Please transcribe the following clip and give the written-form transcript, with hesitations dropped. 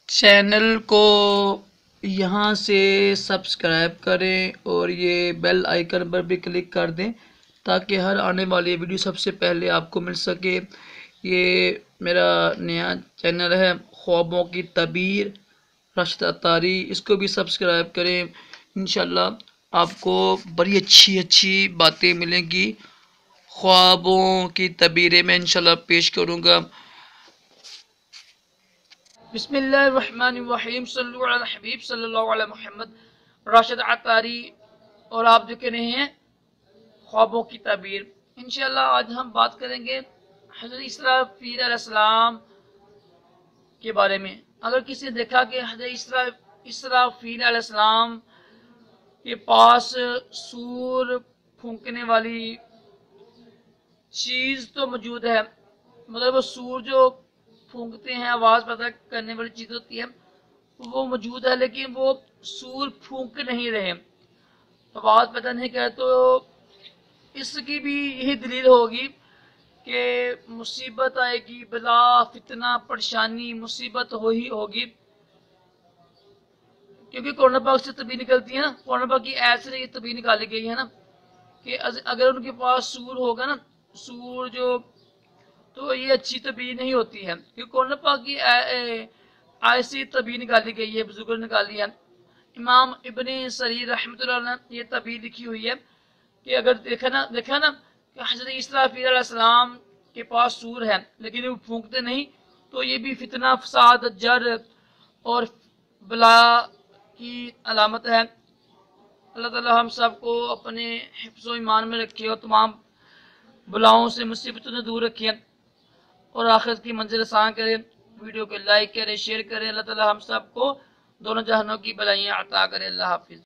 Channel کو یہاں سے سبسکرائب کریں اور یہ بیل آئیکن پر بھی کلک کر دیں تاکہ ہر آنے والی ویڈیو سب سے پہلے آپ کو مل سکے۔ یہ میرا نیا چینل ہے خوابوں کی تعبیر راشد عطاری، اس کو بھی سبسکرائب کریں۔ انشاءاللہ آپ کو بڑی اچھی باتیں ملیں گی۔ خوابوں کی تعبیریں میں انشاءاللہ پیش کروں گا۔ بسم اللہ الرحمن الرحیم، صلو علی الحبیب صلی اللہ علیہ محمد۔ راشد عطاری اور آپ دیکھ رہے ہیں خوابوں کی تعبیر۔ انشاءاللہ آج ہم بات کریں گے حضرت اسرافیل علیہ السلام کے بارے میں۔ اگر کسی نے دیکھا کہ حضرت اسرافیل علیہ السلام کے پاس سور پھونکنے والی چیز تو موجود ہے، مطلب وہ سور جو پھونکتے ہیں آواز پیدا کرنے والی چیز ہوتی ہے وہ موجود ہے، لیکن وہ سور پھونک نہیں رہے، آواز پیدا نہیں کرے، تو اس کی بھی یہی دلیل ہوگی کہ مصیبت آئے گی، بلا فتنہ پریشانی مصیبت ہوگی، کیونکہ قرآن پاک سے طبیع نکلتی ہے نا، قرآن پاک کی ایت سے یہ طبیع نکالی گئی ہے نا کہ اگر ان کے پاس سور ہوگا نا، سور جو، تو یہ اچھی طبیع نہیں ہوتی ہے، کیونکہ قرآن پاک کی ایسی طبیع نکالی گئی ہے، بزرگوں نے نکالی ہے۔ امام ابن سریر رحمۃ اللہ نے یہ طبیع لکھی ہوئی ہے کہ اگر دیکھا نا کہ حضرت اسرافیل علیہ السلام کے پاس سور ہے لیکن وہ پھونکتے نہیں، تو یہ بھی فتنہ فساد جر اور بلا کی علامت ہے۔ اللہ تعالی ہم سب کو اپنے حفظ و ایمان میں رکھے اور تمام بلاؤں سے مصیبتوں سے دور رکھے اور آخرت کی منزل آسان کرے۔ ویڈیو کو لائک کرے، شیئر کرے۔ اللہ تعالی ہم سب کو دونوں جہانوں کی بلائیاں عطا کرے۔ اللہ حافظ۔